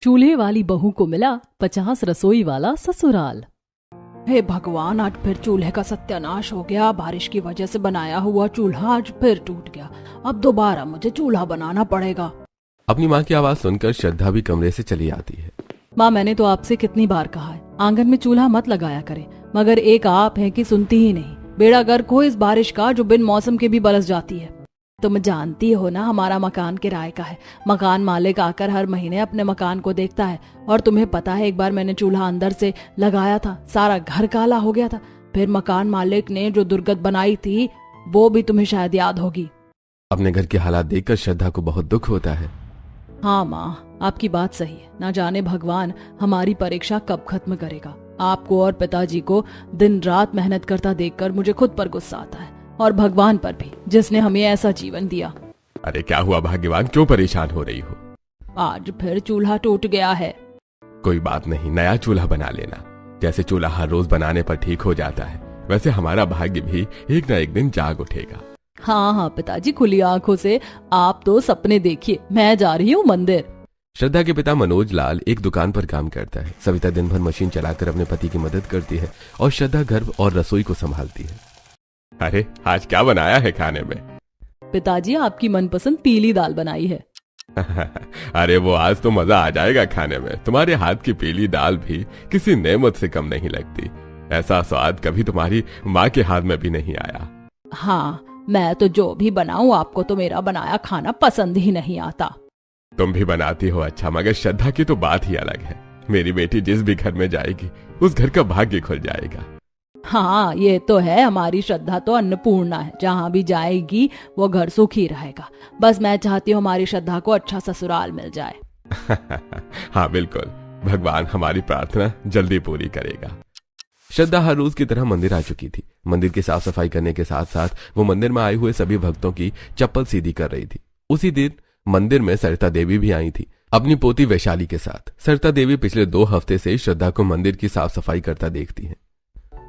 चूल्हे वाली बहू को मिला 50 रसोई वाला ससुराल। हे भगवान, आज फिर चूल्हे का सत्यानाश हो गया। बारिश की वजह से बनाया हुआ चूल्हा आज फिर टूट गया। अब दोबारा मुझे चूल्हा बनाना पड़ेगा। अपनी माँ की आवाज सुनकर श्रद्धा भी कमरे से चली आती है। माँ, मैंने तो आपसे कितनी बार कहा है आंगन में चूल्हा मत लगाया करें, मगर एक आप हैं कि सुनती ही नहीं। बेड़ा गर्क हो इस बारिश का जो बिन मौसम के भी बरस जाती है। तुम जानती हो ना, हमारा मकान किराए का है। मकान मालिक आकर हर महीने अपने मकान को देखता है। और तुम्हें पता है, एक बार मैंने चूल्हा अंदर से लगाया था, सारा घर काला हो गया था। फिर मकान मालिक ने जो दुर्गत बनाई थी वो भी तुम्हें शायद याद होगी। अपने घर के हालात देखकर श्रद्धा को बहुत दुख होता है। हाँ माँ, आपकी बात सही है। ना जाने भगवान हमारी परीक्षा कब खत्म करेगा। आपको और पिताजी को दिन रात मेहनत करता देखकर मुझे खुद पर गुस्सा आता है, और भगवान पर भी, जिसने हमें ऐसा जीवन दिया। अरे क्या हुआ भाग्यवान, क्यों परेशान हो रही हो? आज फिर चूल्हा टूट गया है। कोई बात नहीं, नया चूल्हा बना लेना। जैसे चूल्हा हर रोज बनाने पर ठीक हो जाता है, वैसे हमारा भाग्य भी एक ना एक दिन जाग उठेगा। हाँ हाँ पिताजी, खुली आंखों से आप तो सपने देखिए। मैं जा रही हूँ मंदिर। श्रद्धा के पिता मनोज लाल एक दुकान पर काम करता है। सविता दिन भर मशीन चलाकर अपने पति की मदद करती है और श्रद्धा घर और रसोई को संभालती है। अरे आज क्या बनाया है खाने में? पिताजी, आपकी मनपसंद पीली दाल बनाई है। अरे वो आज तो मजा आ जाएगा खाने में। तुम्हारे हाथ की पीली दाल भी किसी नेमत से कम नहीं लगती। ऐसा स्वाद कभी तुम्हारी माँ के हाथ में भी नहीं आया। हाँ, मैं तो जो भी बनाऊं, आपको तो मेरा बनाया खाना पसंद ही नहीं आता। तुम भी बनाती हो अच्छा, मगर श्रद्धा की तो बात ही अलग है। मेरी बेटी जिस भी घर में जाएगी उस घर का भाग्य खुल जाएगा। हाँ, ये तो है। हमारी श्रद्धा तो अन्नपूर्णा है, जहाँ भी जाएगी वो घर सुखी रहेगा। बस मैं चाहती हूँ हमारी श्रद्धा को अच्छा ससुराल मिल जाए। हाँ बिल्कुल, भगवान हमारी प्रार्थना जल्दी पूरी करेगा। श्रद्धा हर रोज की तरह मंदिर आ चुकी थी। मंदिर की साफ सफाई करने के साथ साथ वो मंदिर में आए हुए सभी भक्तों की चप्पल सीधी कर रही थी। उसी दिन मंदिर में सरिता देवी भी आई थी अपनी पोती वैशाली के साथ। सरिता देवी पिछले 2 हफ्ते से श्रद्धा को मंदिर की साफ सफाई करता देखती है।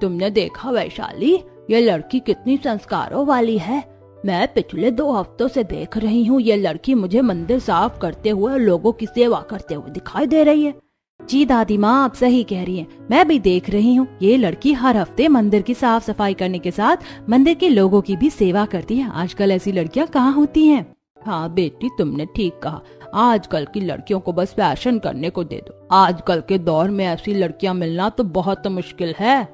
तुमने देखा वैशाली, ये लड़की कितनी संस्कारों वाली है। मैं पिछले 2 हफ्तों से देख रही हूँ, ये लड़की मुझे मंदिर साफ करते हुए और लोगों की सेवा करते हुए दिखाई दे रही है। जी दादी माँ, आप सही कह रही हैं। मैं भी देख रही हूँ, ये लड़की हर हफ्ते मंदिर की साफ सफाई करने के साथ मंदिर के लोगों की भी सेवा करती है। आजकल ऐसी लड़कियाँ कहाँ होती हैं। हाँ बेटी, तुमने ठीक कहा। आजकल की लड़कियों को बस फैशन करने को दे दो। आजकल के दौर में ऐसी लड़कियाँ मिलना तो बहुत मुश्किल है।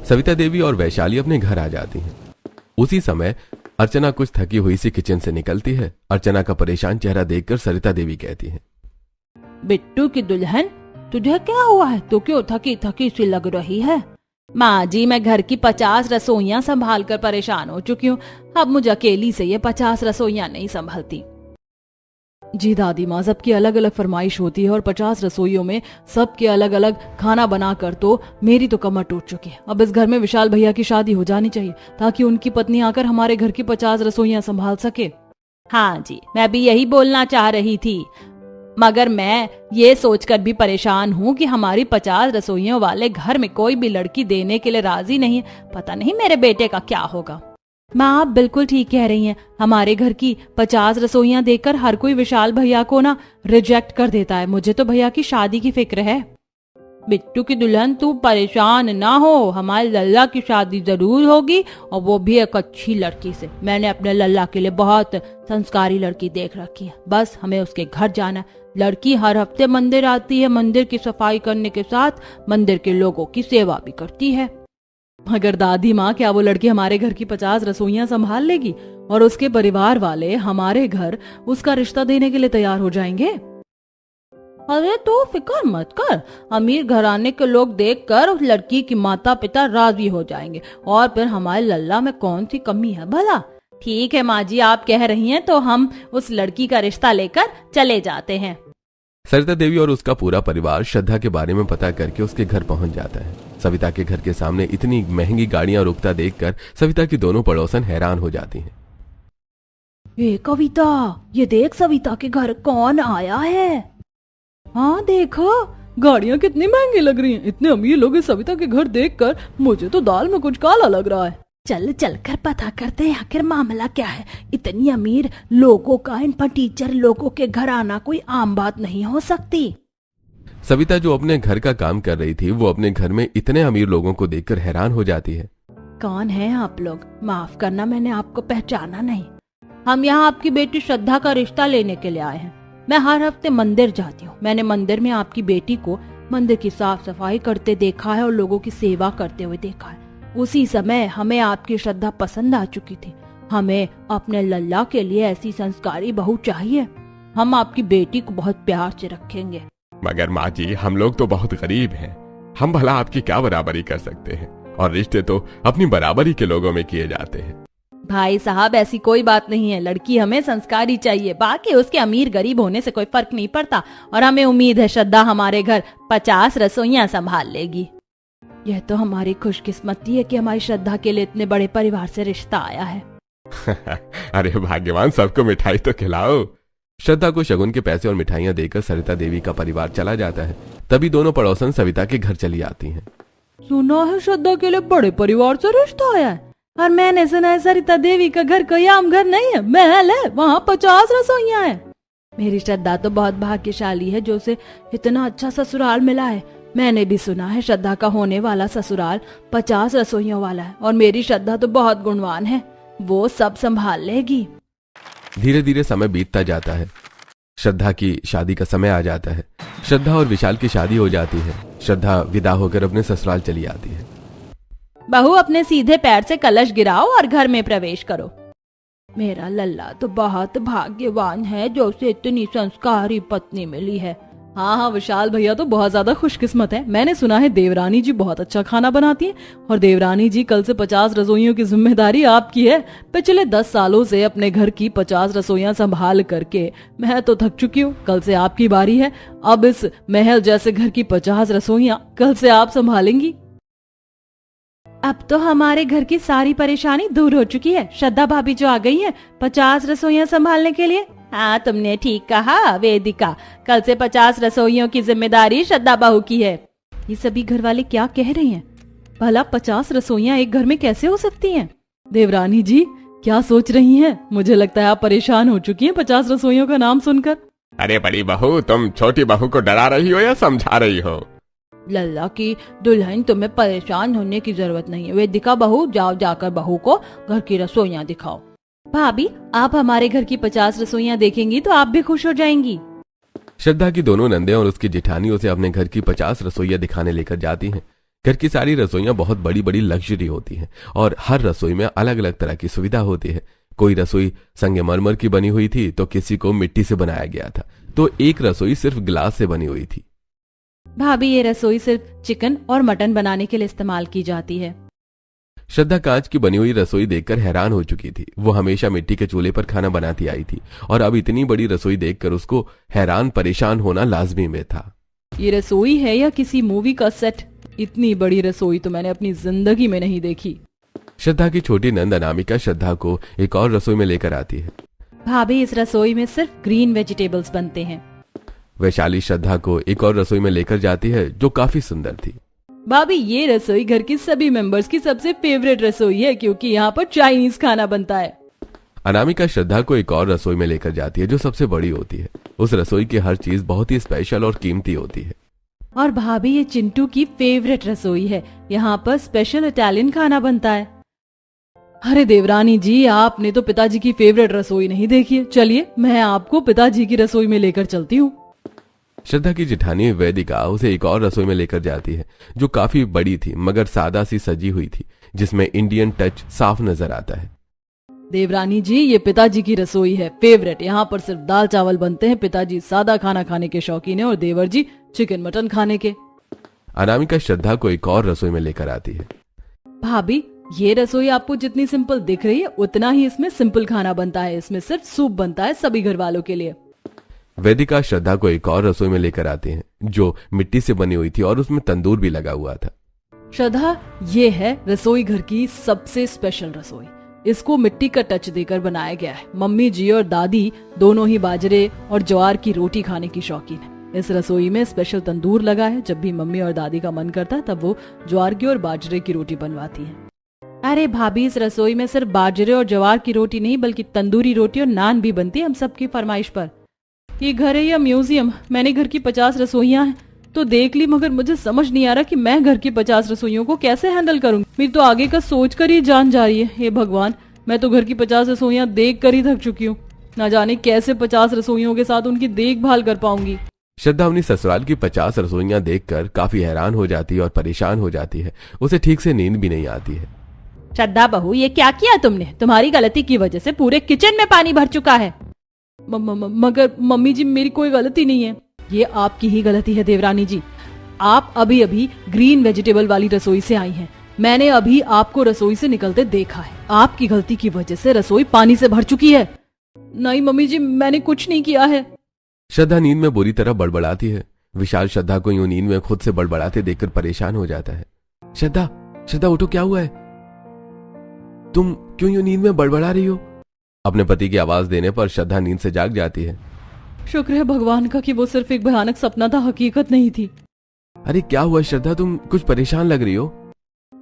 सविता देवी और वैशाली अपने घर आ जाती हैं। उसी समय अर्चना कुछ थकी हुई सी किचन से निकलती है। अर्चना का परेशान चेहरा देखकर सरिता देवी कहती है, बिट्टू की दुल्हन, तुझे क्या हुआ है? तू क्यों थकी थकी सी लग रही है? माँ जी, मैं घर की 50 रसोइयाँ संभाल कर परेशान हो चुकी हूँ। अब मुझे अकेली से ये 50 रसोइयाँ नहीं संभलती। जी दादी माँ, सबकी अलग अलग फरमाइश होती है और 50 रसोइयों में सबके अलग अलग खाना बनाकर तो मेरी तो कमर टूट चुकी है। अब इस घर में विशाल भैया की शादी हो जानी चाहिए ताकि उनकी पत्नी आकर हमारे घर की 50 रसोइयाँ संभाल सके। हाँ जी, मैं भी यही बोलना चाह रही थी, मगर मैं ये सोचकर भी परेशान हूँ कि हमारी 50 रसोइयों वाले घर में कोई भी लड़की देने के लिए राजी नहीं है। पता नहीं मेरे बेटे का क्या होगा। माँ, आप बिल्कुल ठीक कह रही हैं। हमारे घर की 50 रसोइयाँ देखकर हर कोई विशाल भैया को ना रिजेक्ट कर देता है। मुझे तो भैया की शादी की फिक्र है। बिट्टू की दुल्हन, तू परेशान ना हो, हमारे लल्ला की शादी जरूर होगी, और वो भी एक अच्छी लड़की से। मैंने अपने लल्ला के लिए बहुत संस्कारी लड़की देख रखी है। बस हमें उसके घर जाना है। लड़की हर हफ्ते मंदिर आती है, मंदिर की सफाई करने के साथ मंदिर के लोगों की सेवा भी करती है। मगर दादी माँ, क्या वो लड़की हमारे घर की 50 रसोइयाँ संभाल लेगी और उसके परिवार वाले हमारे घर उसका रिश्ता देने के लिए तैयार हो जाएंगे? अरे तो फिक्र मत कर, अमीर घराने के लोग देखकर उस लड़की की माता पिता राजी हो जाएंगे, और फिर हमारे लल्ला में कौन सी कमी है भला। ठीक है माँ जी, आप कह रही हैं तो हम उस लड़की का रिश्ता लेकर चले जाते हैं। सरिता देवी और उसका पूरा परिवार श्रद्धा के बारे में पता करके उसके घर पहुंच जाता है। सविता के घर के सामने इतनी महंगी गाड़ियां रुकता देखकर सविता की दोनों पड़ोसन हैरान हो जाती हैं। ए कविता, ये देख सविता के घर कौन आया है। हाँ देखो, गाड़ियाँ कितनी महंगी लग रही हैं। इतने अमीर लोग इस सविता के घर देखकर मुझे तो दाल में कुछ काला लग रहा है। चल चल कर पता करते हैं आखिर मामला क्या है। इतनी अमीर लोगों का इन फटीचर लोगों के घर आना कोई आम बात नहीं हो सकती। सविता जो अपने घर का काम कर रही थी वो अपने घर में इतने अमीर लोगों को देखकर हैरान हो जाती है। कौन है आप लोग? माफ करना, मैंने आपको पहचाना नहीं। हम यहाँ आपकी बेटी श्रद्धा का रिश्ता लेने के लिए आए हैं। मैं हर हफ्ते मंदिर जाती हूँ। मैंने मंदिर में आपकी बेटी को मंदिर की साफ सफाई करते देखा है और लोगों की सेवा करते हुए देखा है। उसी समय हमें आपकी श्रद्धा पसंद आ चुकी थी। हमें अपने लल्ला के लिए ऐसी संस्कारी बहू चाहिए। हम आपकी बेटी को बहुत प्यार से रखेंगे। मगर माँ जी, हम लोग तो बहुत गरीब हैं। हम भला आपकी क्या बराबरी कर सकते हैं, और रिश्ते तो अपनी बराबरी के लोगों में किए जाते हैं। भाई साहब, ऐसी कोई बात नहीं है। लड़की हमें संस्कारी चाहिए, बाकी उसके अमीर गरीब होने से कोई फर्क नहीं पड़ता। और हमें उम्मीद है श्रद्धा हमारे घर 50 रसोइयां संभाल लेगी। यह तो हमारी खुशकिस्मती है कि हमारी श्रद्धा के लिए इतने बड़े परिवार से रिश्ता आया है। अरे भाग्यवान, सबको मिठाई तो खिलाओ। श्रद्धा को शगुन के पैसे और मिठाइयां देकर सरिता देवी का परिवार चला जाता है। तभी दोनों पड़ोसन सविता के घर चली आती हैं। सुना है श्रद्धा के लिए बड़े परिवार से रिश्ता आया है, और मैंने सुना है सरिता देवी का घर कोई आम घर नहीं है, महल है, वहाँ 50 रसोइयां हैं। मेरी श्रद्धा तो बहुत भाग्यशाली है जो उसे इतना अच्छा ससुराल मिला है। मैंने भी सुना है श्रद्धा का होने वाला ससुराल 50 रसोइयों वाला है, और मेरी श्रद्धा तो बहुत गुणवान है, वो सब संभाल लेगी। धीरे धीरे समय बीतता जाता है। श्रद्धा की शादी का समय आ जाता है। श्रद्धा और विशाल की शादी हो जाती है। श्रद्धा विदा होकर अपने ससुराल चली आती है। बहू, अपने सीधे पैर से कलश गिराओ और घर में प्रवेश करो। मेरा लल्ला तो बहुत भाग्यवान है जो उसे इतनी संस्कारी पत्नी मिली है। हाँ, विशाल भैया तो बहुत ज्यादा खुशकिस्मत है। मैंने सुना है देवरानी जी बहुत अच्छा खाना बनाती है, और देवरानी जी कल से 50 रसोइयों की जिम्मेदारी आपकी है। पिछले 10 सालों से अपने घर की 50 रसोइयां संभाल करके मैं तो थक चुकी हूँ। कल से आपकी बारी है। अब इस महल जैसे घर की 50 रसोइयां कल से आप संभालेंगी। अब तो हमारे घर की सारी परेशानी दूर हो चुकी है। श्रद्धा भाभी जो आ गई है 50 रसोइयां संभालने के लिए। हाँ, तुमने ठीक कहा वेदिका, कल से 50 रसोइयों की जिम्मेदारी श्रद्धा बहू की है। ये सभी घर वाले क्या कह रहे हैं? भला 50 रसोइयां एक घर में कैसे हो सकती हैं? देवरानी जी क्या सोच रही हैं? मुझे लगता है आप परेशान हो चुकी हैं 50 रसोइयों का नाम सुनकर। अरे बड़ी बहू, तुम छोटी बहू को डरा रही हो या समझा रही हो? लल्ला की दुल्हन, तुम्हें परेशान होने की जरूरत नहीं है। वेदिका बहू, जाओ जाकर बहू को घर की रसोइयां दिखाओ। भाभी, आप हमारे घर की 50 रसोइयां देखेंगी तो आप भी खुश हो जाएंगी। श्रद्धा की दोनों नंदे और उसकी जेठानी उसे अपने घर की 50 रसोइयां दिखाने लेकर जाती हैं। घर की सारी रसोइयां बहुत बड़ी बड़ी लग्जरी होती हैं, और हर रसोई में अलग अलग तरह की सुविधा होती है। कोई रसोई संगमरमर की बनी हुई थी तो किसी को मिट्टी से बनाया गया था, तो एक रसोई सिर्फ गिलास से बनी हुई थी। भाभी, ये रसोई सिर्फ चिकन और मटन बनाने के लिए इस्तेमाल की जाती है। श्रद्धा कांच की बनी हुई रसोई देखकर हैरान हो चुकी थी। वो हमेशा मिट्टी के चूल्हे पर खाना बनाती आई थी, और अब इतनी बड़ी रसोई देखकर उसको हैरान परेशान होना लाजमी में था। ये रसोई है या किसी मूवी का सेट? इतनी बड़ी रसोई तो मैंने अपनी जिंदगी में नहीं देखी। श्रद्धा की छोटी नंद अनामिका श्रद्धा को एक और रसोई में लेकर आती है। भाभी, इस रसोई में सिर्फ ग्रीन वेजिटेबल्स बनते हैं। वैशाली श्रद्धा को एक और रसोई में लेकर जाती है जो काफी सुंदर थी। भाभी, ये रसोई घर की सभी मेंबर्स की सबसे फेवरेट रसोई है, क्योंकि यहाँ पर चाइनीज खाना बनता है। अनामिका श्रद्धा को एक और रसोई में लेकर जाती है जो सबसे बड़ी होती है। उस रसोई की हर चीज बहुत ही स्पेशल और कीमती होती है। और भाभी, ये चिंटू की फेवरेट रसोई है। यहाँ पर स्पेशल इटालियन खाना बनता है। अरे देवरानी जी, आपने तो पिताजी की फेवरेट रसोई नहीं देखी है। चलिए, मैं आपको पिताजी की रसोई में लेकर चलती हूँ। श्रद्धा की जेठानी वेदिका उसे एक और रसोई में लेकर जाती है जो काफी बड़ी थी मगर सादा सी सजी हुई थी, जिसमें इंडियन टच साफ नजर आता है। देवरानी जी, ये पिताजी की रसोई है, फेवरेट। यहाँ पर सिर्फ दाल चावल बनते हैं। पिताजी सादा खाना खाने के शौकीन है और देवर जी चिकन मटन खाने के। अनामिका श्रद्धा को एक और रसोई में लेकर आती है। भाभी, ये रसोई आपको जितनी सिंपल दिख रही है उतना ही इसमें सिंपल खाना बनता है। इसमें सिर्फ सूप बनता है सभी घर वालों के लिए। वेदिका श्रद्धा को एक और रसोई में लेकर आते हैं जो मिट्टी से बनी हुई थी और उसमें तंदूर भी लगा हुआ था। श्रद्धा, ये है रसोई घर की सबसे स्पेशल रसोई। इसको मिट्टी का टच देकर बनाया गया है। मम्मी जी और दादी दोनों ही बाजरे और ज्वार की रोटी खाने की शौकीन है। इस रसोई में स्पेशल तंदूर लगा है। जब भी मम्मी और दादी का मन करता है तब वो ज्वार की और बाजरे की रोटी बनवाती है। अरे भाभी, इस रसोई में सिर्फ बाजरे और ज्वार की रोटी नहीं बल्कि तंदूरी रोटी और नान भी बनती है हम सबकी फरमाइश पर। ये घर है या म्यूजियम? मैंने घर की 50 रसोइयां हैं, तो देख ली, मगर मुझे समझ नहीं आ रहा कि मैं घर की 50 रसोइयों को कैसे हैंडल करूंगी। मेरी तो आगे का सोच कर ही जान जा रही है। हे भगवान, मैं तो घर की 50 रसोइयां देख कर ही थक चुकी हूँ। ना जाने कैसे 50 रसोइयों के साथ उनकी देखभाल कर पाऊंगी। श्रद्धा अपनी ससुराल की 50 रसोइयां देखकर काफी हैरान हो जाती है और परेशान हो जाती है। उसे ठीक से नींद भी नहीं आती है। श्रद्धा बहू, ये क्या किया तुमने? तुम्हारी गलती की वजह से पूरे किचन में पानी भर चुका है। मगर मम्मी जी, मेरी कोई गलती नहीं है। ये आपकी ही गलती है देवरानी जी। आप अभी अभी ग्रीन वेजिटेबल वाली रसोई से आई हैं। मैंने अभी आपको रसोई से निकलते देखा है। आपकी गलती की वजह से रसोई पानी से भर चुकी है। नहीं मम्मी जी, मैंने कुछ नहीं किया है। श्रद्धा नींद में बुरी तरह बड़बड़ाती है। विशाल श्रद्धा को यूं नींद में खुद से बड़बड़ाते देखकर परेशान हो जाता है। श्रद्धा, श्रद्धा उठो, क्या हुआ है? तुम क्यों यूं नींद में बड़बड़ा रही हो? अपने पति की आवाज देने पर श्रद्धा नींद से जाग जाती है। शुक्र है भगवान का कि वो सिर्फ एक भयानक सपना था, हकीकत नहीं थी। अरे क्या हुआ श्रद्धा, तुम कुछ परेशान लग रही हो?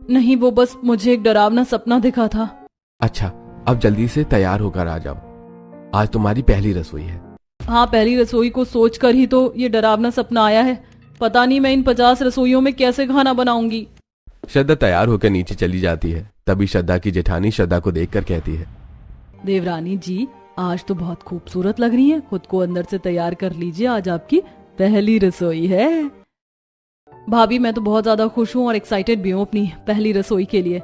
नहीं, वो बस मुझे एक डरावना सपना दिखा था। अच्छा, अब जल्दी से तैयार होकर आ जाओ। आज तुम्हारी पहली रसोई है। हाँ, पहली रसोई को सोचकर ही तो ये डरावना सपना आया है। पता नहीं मैं इन 50 रसोइयों में कैसे खाना बनाऊंगी। श्रद्धा तैयार होकर नीचे चली जाती है। तभी श्रद्धा की जेठानी श्रद्धा को देखकर कहती है, देवरानी जी, आज तो बहुत खूबसूरत लग रही हैं। खुद को अंदर से तैयार कर लीजिए, आज आपकी पहली रसोई है। भाभी, मैं तो बहुत ज्यादा खुश हूँ और एक्साइटेड भी हूँ अपनी पहली रसोई के लिए।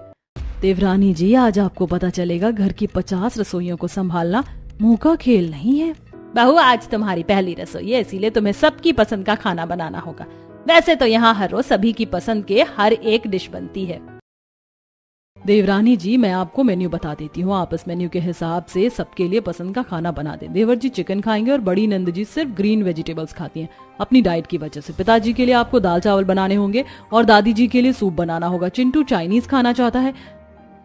देवरानी जी, आज आपको पता चलेगा घर की 50 रसोइयों को संभालना मुंह का खेल नहीं है। बहू, आज तुम्हारी पहली रसोई है, इसीलिए तुम्हें सबकी पसंद का खाना बनाना होगा। वैसे तो यहाँ हर रोज सभी की पसंद के हर एक डिश बनती है। देवरानी जी, मैं आपको मेन्यू बता देती हूँ। आप इस मेन्यू के हिसाब से सबके लिए पसंद का खाना बना दें। देवर जी चिकन खाएंगे और बड़ी नंद जी सिर्फ ग्रीन वेजिटेबल्स खाती हैं अपनी डाइट की वजह से। पिताजी के लिए आपको दाल चावल बनाने होंगे और दादी जी के लिए सूप बनाना होगा। चिंटू चाइनीज खाना चाहता है।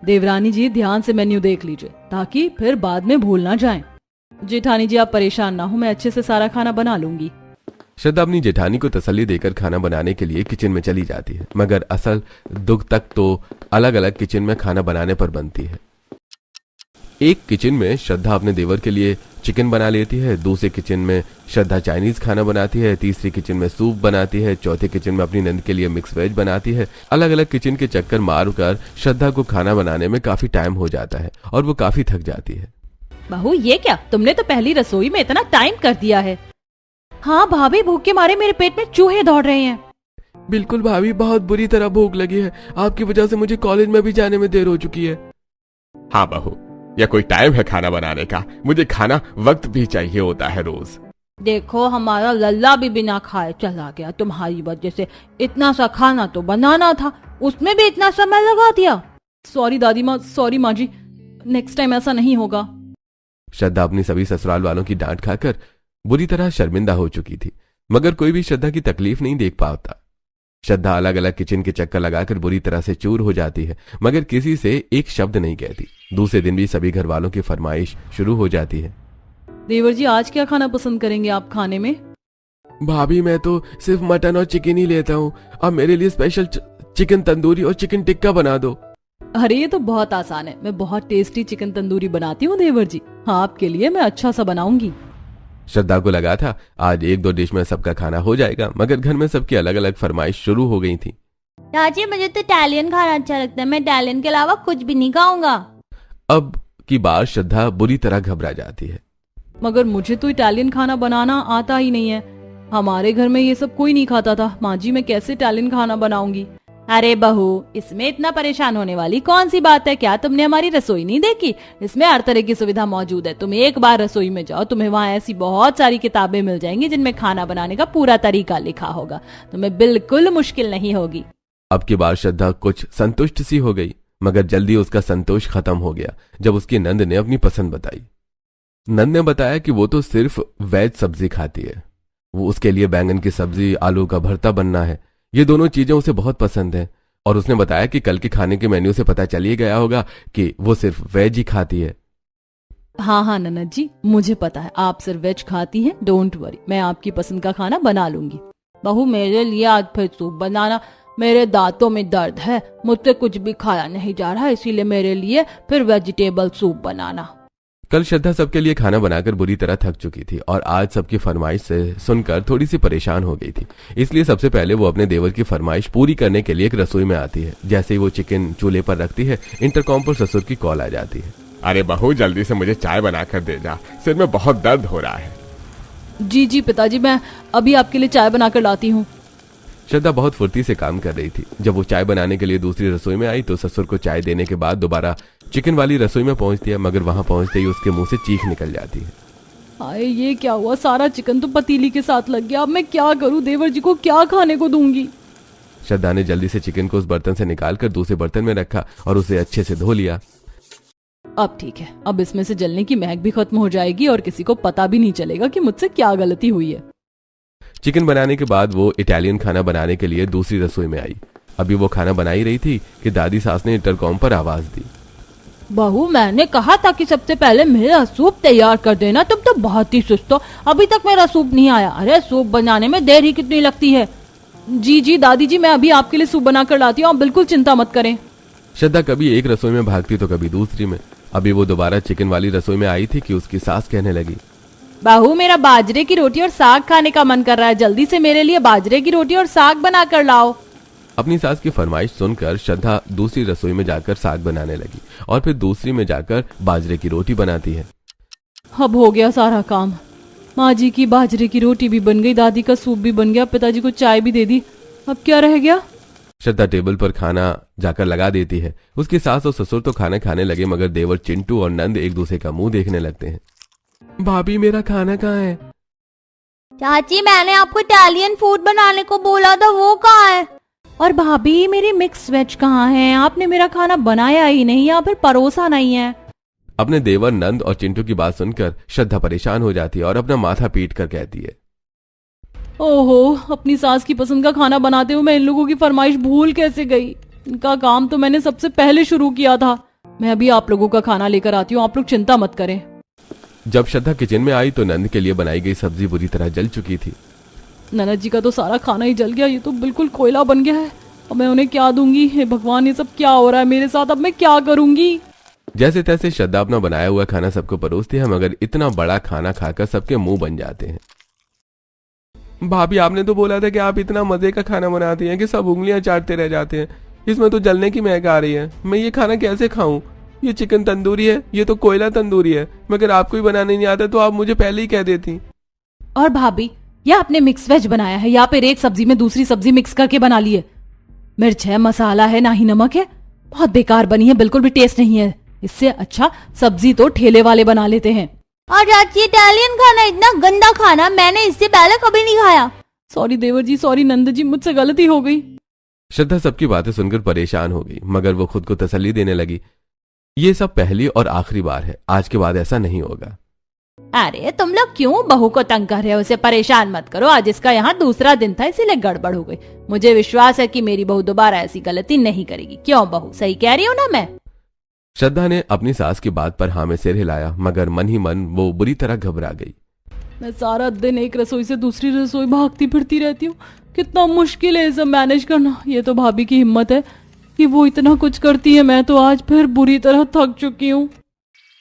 देवरानी जी, ध्यान से मेन्यू देख लीजिए ताकि फिर बाद में भूल ना जाएं। जेठानी जी, आप परेशान ना हो, मैं अच्छे से सारा खाना बना लूंगी। श्रद्धा अपनी जेठानी को तसल्ली देकर खाना बनाने के लिए किचन में चली जाती है, मगर असल दुख तक तो अलग अलग किचन में खाना बनाने पर बनती है। एक किचन में श्रद्धा अपने देवर के लिए चिकन बना लेती है, दूसरे किचन में श्रद्धा चाइनीज खाना बनाती है, तीसरी किचन में सूप बनाती है, चौथे किचन में अपनी नंद के लिए मिक्स वेज बनाती है। अलग अलग किचन के चक्कर मारकर श्रद्धा को खाना बनाने में काफी टाइम हो जाता है और वो काफी थक जाती है। बहू, ये क्या? तुमने तो पहली रसोई में इतना टाइम कर दिया है। हाँ भाभी, भूख के मारे मेरे पेट में चूहे दौड़ रहे हैं। बिल्कुल भाभी, बहुत बुरी तरह भूख लगी है। आपकी वजह से मुझे कॉलेज में भी जाने में देर हो चुकी है। हाँ बहू, यह कोई टाइम है खाना बनाने का? मुझे खाना वक्त भी चाहिए होता है रोज। देखो, हमारा लल्ला भी बिना खाए चला गया तुम्हारी वजह से। इतना सा खाना तो बनाना था, उसमें भी इतना समय लगा दिया। सॉरी दादी माँ, सॉरी माँ जी, नेक्स्ट टाइम ऐसा नहीं होगा। श्रद्धा अपनी सभी ससुराल वालों की डांट खाकर बुरी तरह शर्मिंदा हो चुकी थी, मगर कोई भी श्रद्धा की तकलीफ नहीं देख पाता। श्रद्धा अलग अलग किचन के चक्कर लगाकर बुरी तरह से चूर हो जाती है, मगर किसी से एक शब्द नहीं कहती। दूसरे दिन भी सभी घर वालों की फरमाइश शुरू हो जाती है। देवर जी, आज क्या खाना पसंद करेंगे आप खाने में? भाभी, मैं तो सिर्फ मटन और चिकन ही लेता हूँ। अब मेरे लिए स्पेशल चिकन तंदूरी और चिकन टिक्का बना दो। अरे ये तो बहुत आसान है, मैं बहुत टेस्टी चिकन तंदूरी बनाती हूँ देवर जी। हाँ, आपके लिए मैं अच्छा सा बनाऊंगी। श्रद्धा को लगा था आज एक दो डिश में सबका खाना हो जाएगा, मगर घर में सबकी अलग अलग फरमाइश शुरू हो गई थी। दादी, मुझे तो इटालियन खाना अच्छा लगता है, मैं इटालियन के अलावा कुछ भी नहीं खाऊंगा। अब की बार श्रद्धा बुरी तरह घबरा जाती है। मगर मुझे तो इटालियन खाना बनाना आता ही नहीं है। हमारे घर में ये सब कोई नहीं खाता था। माँ जी, मैं कैसे इटालियन खाना बनाऊंगी? अरे बहू, इसमें इतना परेशान होने वाली कौन सी बात है? क्या तुमने हमारी रसोई नहीं देखी? इसमें हर तरह की सुविधा मौजूद है। तुम एक बार रसोई में जाओ, तुम्हें वहाँ ऐसी बहुत सारी किताबें मिल जाएंगी जिनमें खाना बनाने का पूरा तरीका लिखा होगा। तुम्हें बिल्कुल मुश्किल नहीं होगी। अब की बार श्रद्धा कुछ संतुष्ट सी हो गई, मगर जल्दी उसका संतोष खत्म हो गया जब उसकी नंद ने अपनी पसंद बताई। नंद ने बताया कि वो तो सिर्फ वेज सब्जी खाती है। वो उसके लिए बैंगन की सब्जी, आलू का भरता बनना है। ये दोनों चीजें उसे बहुत पसंद है। और उसने बताया कि कल के खाने के मेन्यू से पता चल ही गया होगा कि वो सिर्फ वेज ही खाती है। हाँ हाँ ननद जी, मुझे पता है आप सिर्फ वेज खाती हैं। डोंट वरी, मैं आपकी पसंद का खाना बना लूंगी। बहू, मेरे लिए आज फिर सूप बनाना। मेरे दांतों में दर्द है, मुझसे कुछ भी खाया नहीं जा रहा, इसीलिए मेरे लिए फिर वेजिटेबल सूप बनाना। कल श्रद्धा सबके लिए खाना बनाकर बुरी तरह थक चुकी थी और आज सबकी फरमाइश से सुनकर थोड़ी सी परेशान हो गई थी। इसलिए सबसे पहले वो अपने देवर की फरमाइश पूरी करने के लिए एक रसोई में आती है। जैसे ही वो चिकन चूल्हे पर रखती है, इंटरकॉम पर ससुर की कॉल आ जाती है। अरे बहू, जल्दी से मुझे चाय बनाकर दे जा, सिर में बहुत दर्द हो रहा है। जी जी पिताजी, मैं अभी आपके लिए चाय बनाकर लाती हूँ। श्रद्धा बहुत फुर्ती से काम कर रही थी। जब वो चाय बनाने के लिए दूसरी रसोई में आई तो ससुर को चाय देने के बाद दोबारा चिकन वाली रसोई में पहुंचती है, मगर वहां पहुंचते ही उसके मुंह से चीख निकल जाती है। हाय, ये क्या हुआ? सारा चिकन तो पतीली के साथ लग गया। अब मैं क्या करूं? देवर जी को क्या खाने को दूंगी? श्रद्धा ने जल्दी से चिकन को उस बर्तन से निकालकर दूसरे बर्तन में रखा और उसे अच्छे से धो लिया। अब ठीक है, अब इसमें से जलने की महक भी खत्म हो जाएगी और किसी को पता भी नहीं चलेगा कि मुझसे क्या गलती हुई है। चिकन बनाने के बाद वो इटालियन खाना बनाने के लिए दूसरी रसोई में आई। अभी वो खाना बना ही रही थी कि दादी सास ने इंटरकॉम पर आवाज दी। बहू, मैंने कहा था कि सबसे पहले मेरा सूप तैयार कर देना। तुम तो बहुत ही सुस्त हो, अभी तक मेरा सूप नहीं आया। अरे सूप बनाने में देर ही कितनी लगती है। जी जी दादी जी, मैं अभी आपके लिए सूप बना कर लाती हूँ, आप बिल्कुल चिंता मत करें। श्रद्धा कभी एक रसोई में भागती तो कभी दूसरी में। अभी वो दोबारा चिकन वाली रसोई में आई थी कि उसकी सास कहने लगी, बहू, मेरा बाजरे की रोटी और साग खाने का मन कर रहा है, जल्दी से मेरे लिए बाजरे की रोटी और साग बना कर लाओ। अपनी सास की फरमाइश सुनकर श्रद्धा दूसरी रसोई में जाकर साग बनाने लगी और फिर दूसरी में जाकर बाजरे की रोटी बनाती है। अब हो गया सारा काम। माँ जी की बाजरे की रोटी भी बन गई, दादी का सूप भी बन गया, पिताजी को चाय भी दे दी। अब क्या रह गया? श्रद्धा टेबल पर खाना जाकर लगा देती है। उसकी सास और ससुर तो खाना खाने लगे, मगर देवर चिंटू और नंद एक दूसरे का मुंह देखने लगते हैं। भाभी, मेरा खाना कहाँ है? चाची, मैंने आपको इटालियन फूड बनाने को बोला था, वो कहाँ है? और भाभी, मेरी मिक्स वेज कहाँ है? आपने मेरा खाना बनाया ही नहीं या फिर परोसा नहीं है। अपने देवर नंद और चिंटू की बात सुनकर श्रद्धा परेशान हो जाती है और अपना माथा पीट कर कहती है, ओहो, अपनी सास की पसंद का खाना बनाते हुए मैं इन लोगों की फरमाइश भूल कैसे गई। इनका काम तो मैंने सबसे पहले शुरू किया था। मैं अभी आप लोगों का खाना लेकर आती हूँ, आप लोग चिंता मत करें। जब श्रद्धा किचन में आई तो नंद के लिए बनाई गई सब्जी बुरी तरह जल चुकी थी। ननद जी का तो सारा खाना ही जल गया, ये तो बिल्कुल कोयला बन गया है। अब मैं उन्हें क्या दूंगी? हे भगवान, ये सब क्या हो रहा है मेरे साथ? अब मैं क्या करूंगी? जैसे तैसे श्रद्धा अपना बनाया हुआ खाना सबको परोसती है, मगर इतना बड़ा खाना खाकर सबके मुंह बन जाते हैं। भाभी, आपने तो बोला था कि आप इतना मजे का खाना बनाती हैं कि सब उंगलियां चाटते रह जाते हैं। इसमें तो जलने की महक आ रही है। मैं ये खाना कैसे खाऊं? ये चिकन तंदूरी है, ये तो कोयला तंदूरी है। मगर आपको ही बनाने नहीं आता तो आप मुझे पहले ही कह देती। और भाभी, यह आपने मिक्स वेज बनाया है या फिर एक सब्जी में दूसरी सब्जी मिक्स करके बना ली है? मिर्च है, मसाला है, ना ही नमक है। बहुत बेकार बनी है, बिल्कुल भी टेस्ट नहीं है। इससे अच्छा सब्जी तो ठेले वाले बना लेते हैं। और चाची, इटालियन खाना इतना गंदा खाना मैंने इससे पहले कभी नहीं खाया। सॉरी देवर जी, सॉरी नंद जी, मुझसे गलती हो गई। श्रद्धा सबकी बातें सुनकर परेशान हो गई, मगर वो खुद को तसल्ली देने लगी, ये सब पहली और आखिरी बार है, आज के बाद ऐसा नहीं होगा। अरे तुम लोग क्यों बहू को तंग कर रहे हो? उसे परेशान मत करो, आज इसका यहाँ दूसरा दिन था इसीलिए गड़बड़ हो गई। मुझे विश्वास है कि मेरी बहू दोबारा ऐसी गलती नहीं करेगी। क्यों बहू, सही कह रही हूँ ना मैं? श्रद्धा ने अपनी सास की बात पर हाँ में सिर हिलाया, मगर मन ही मन वो बुरी तरह घबरा गई। मैं सारा दिन एक रसोई से दूसरी रसोई भागती फिरती रहती हूँ। कितना मुश्किल है सब मैनेज करना। ये तो भाभी की हिम्मत है कि वो इतना कुछ करती है, मैं तो आज फिर बुरी तरह थक चुकी हूँ।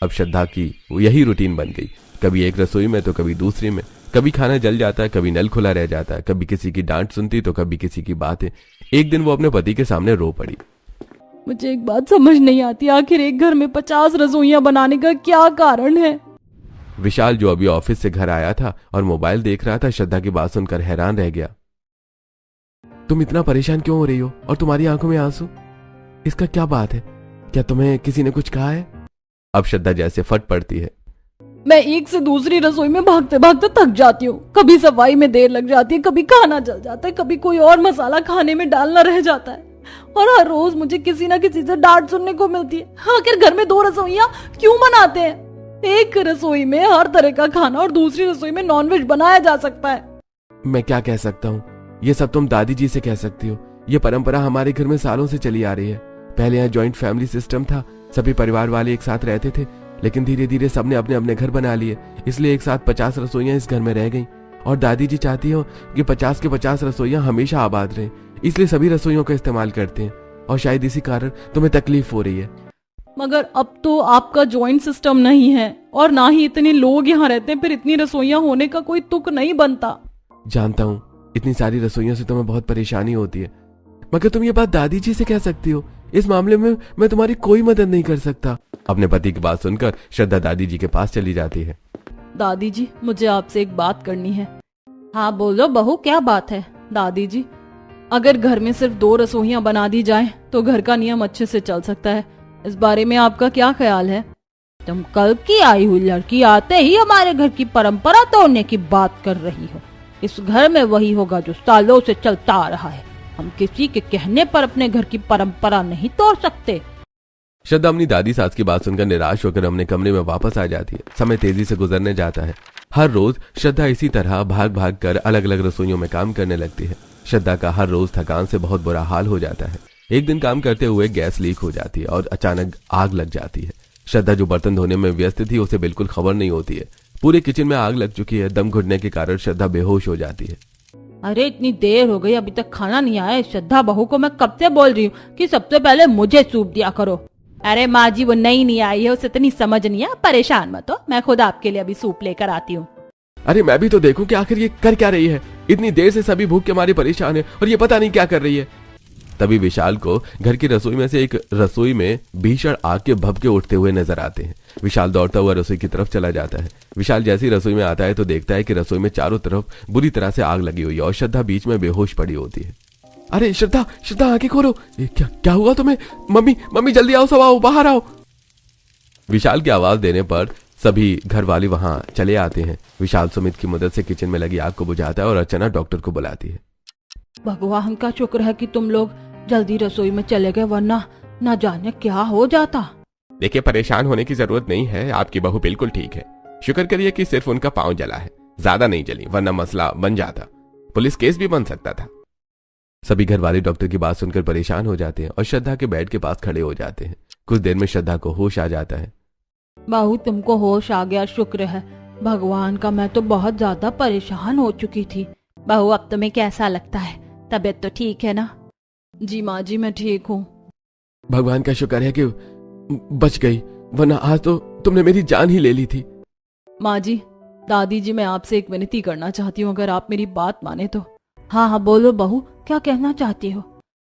अब श्रद्धा की यही रूटीन बन गई, कभी एक रसोई में तो कभी दूसरी में। कभी खाना जल जाता है, कभी नल खुला रह जाता है, कभी किसी की डांट सुनती तो कभी किसी की बातें। एक दिन वो अपने पति के सामने रो पड़ी। मुझे एक बात समझ नहीं आती, आखिर एक घर में 50 रसोइयां बनाने का क्या कारण है? विशाल, जो अभी ऑफिस से घर आया था और मोबाइल देख रहा था, श्रद्धा की बात सुनकर हैरान रह गया। तुम इतना परेशान क्यों हो रही हो और तुम्हारी आंखों में आंसू? इसका क्या बात है? क्या तुम्हें किसी ने कुछ कहा है? अब श्रद्धा जैसे फट पड़ती है। मैं एक से दूसरी रसोई में भागते भागते थक जाती हूँ। कभी सफाई में देर लग जाती है, कभी खाना जल जाता है, कभी कोई और मसाला खाने में डालना रह जाता है और हर रोज मुझे किसी ना किसी से डांट सुनने को मिलती है। आखिर घर में 2 रसोइयां क्यों बनाते हैं? एक रसोई में हर तरह का खाना और दूसरी रसोई में नॉनवेज बनाया जा सकता है। मैं क्या कह सकता हूँ? ये सब तुम दादी जी से कह सकती हो। ये परंपरा हमारे घर में सालों से चली आ रही है। पहले यहाँ ज्वाइंट फैमिली सिस्टम था, सभी परिवार वाले एक साथ रहते थे, लेकिन धीरे धीरे सबने अपने अपने घर बना लिए, इसलिए एक साथ 50 रसोइयां इस घर में रह गईं। और दादी जी चाहती हो कि 50 के 50 रसोइयां हमेशा आबाद रहें, इसलिए सभी रसोइयों का इस्तेमाल करते हैं और शायद इसी कारण तुम्हें तकलीफ हो रही है। मगर अब तो आपका जॉइंट सिस्टम नहीं है और ना ही इतने लोग यहाँ रहते हैं, फिर इतनी रसोइयाँ होने का कोई तुक नहीं बनता। जानता हूँ इतनी सारी रसोइयों से तुम्हें बहुत परेशानी होती है, मगर तुम ये बात दादी जी से कह सकती हो। इस मामले में मैं तुम्हारी कोई मदद नहीं कर सकता। अपने पति की बात सुनकर श्रद्धा दादी जी के पास चली जाती है। दादी जी, मुझे आपसे एक बात करनी है। हाँ बोलो बहू, क्या बात है? दादी जी, अगर घर में सिर्फ 2 रसोइयाँ बना दी जाए तो घर का नियम अच्छे से चल सकता है। इस बारे में आपका क्या ख्याल है? तुम कल की आई हुई लड़की आते ही हमारे घर की परंपरा तोड़ने की बात कर रही हो। इस घर में वही होगा जो सालों से चलता आ रहा है। हम किसी के कहने पर अपने घर की परंपरा नहीं तोड़ सकते। श्रद्धा अपनी दादी सास की बात सुनकर निराश होकर अपने कमरे में वापस आ जाती है। समय तेजी से गुजरने जाता है। हर रोज श्रद्धा इसी तरह भाग भाग कर अलग अलग रसोइयों में काम करने लगती है। श्रद्धा का हर रोज थकान से बहुत बुरा हाल हो जाता है। एक दिन काम करते हुए गैस लीक हो जाती है और अचानक आग लग जाती है। श्रद्धा जो बर्तन धोने में व्यस्त थी उसे बिल्कुल खबर नहीं होती है। पूरे किचन में आग लग चुकी है। दम घुटने के कारण श्रद्धा बेहोश हो जाती है। अरे इतनी देर हो गई, अभी तक खाना नहीं आया। श्रद्धा बहू को मैं कब से बोल रही हूँ कि सबसे पहले मुझे सूप दिया करो। अरे माँ जी, वो नहीं आई है, उसे इतनी समझ नहीं है। परेशान मत हो, मैं खुद आपके लिए अभी सूप लेकर आती हूँ। अरे मैं भी तो देखूं कि आखिर ये कर क्या रही है। इतनी देर से सभी भूख के मारे परेशान है और ये पता नहीं क्या कर रही है। तभी विशाल को घर की रसोई में से एक रसोई में भीषण आग के भभके उठते हुए नजर आते हैं। विशाल दौड़ता हुआ रसोई की तरफ चला जाता है। विशाल जैसे ही रसोई में आता है तो देखता है कि रसोई में चारों तरफ बुरी तरह से आग लगी हुई है और श्रद्धा बीच में बेहोश पड़ी होती है। अरे श्रद्धा, श्रद्धा आंखें खोलो, ये क्या हुआ तुम्हें? मम्मी, मम्मी जल्दी आओ, सब आओ, बाहर आओ। विशाल की आवाज देने पर सभी घर वाले वहां चले आते हैं। विशाल सुमित की मदद से किचन में लगी आग को बुझाता है और अर्चना डॉक्टर को बुलाती है। भगवान का शुक्र है कि तुम लोग जल्दी रसोई में चले गए, वरना न जाने क्या हो जाता। देखिए, परेशान होने की जरूरत नहीं है। आपकी बहू बिल्कुल ठीक है। शुक्र करिए कि सिर्फ उनका पांव जला है, ज्यादा नहीं जली, वरना मसला बन जाता। पुलिस केस भी बन सकता था। सभी घर वाले डॉक्टर की बात सुनकर परेशान हो जाते हैं और श्रद्धा के बेड के पास खड़े हो जाते हैं। कुछ देर में श्रद्धा को होश आ जाता है। बहू, तुमको होश आ गया, शुक्र है भगवान का। मैं तो बहुत ज्यादा परेशान हो चुकी थी। बहू, अब तुम्हें कैसा लगता है? तबीयत तो ठीक है ना? जी माँ जी, मैं ठीक हूँ। भगवान का शुक्र है कि बच गई, वरना आज तो तुमने मेरी जान ही ले ली थी। माँ जी, दादी जी, मैं आपसे एक विनती करना चाहती हूँ, अगर आप मेरी बात माने तो। हाँ हाँ बोलो बहू, क्या कहना चाहती हो?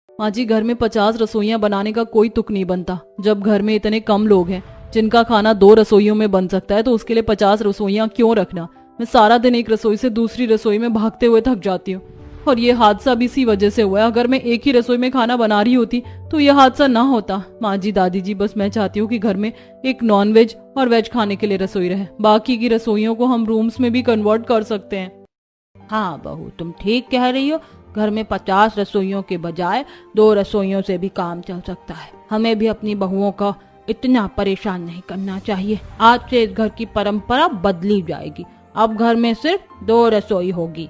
माँ जी, घर में 50 रसोइयाँ बनाने का कोई तुक नहीं बनता। जब घर में इतने कम लोग हैं जिनका खाना 2 रसोइयों में बन सकता है, तो उसके लिए 50 रसोइयाँ क्यों रखना? मैं सारा दिन एक रसोई से दूसरी रसोई में भागते हुए थक जाती हूँ और ये हादसा भी इसी वजह से हुआ है। अगर मैं एक ही रसोई में खाना बना रही होती तो ये हादसा ना होता। माँ जी, दादी जी, बस मैं चाहती हूँ कि घर में एक नॉन वेज और वेज खाने के लिए रसोई रहे। बाकी की रसोइयों को हम रूम्स में भी कन्वर्ट कर सकते हैं। हाँ बहू, तुम ठीक कह रही हो। घर में 50 रसोइयों के बजाय 2 रसोइयों से भी काम चल सकता है। हमें भी अपनी बहुओं का इतना परेशान नहीं करना चाहिए। आज से इस घर की परंपरा बदली जाएगी। अब घर में सिर्फ 2 रसोई होगी।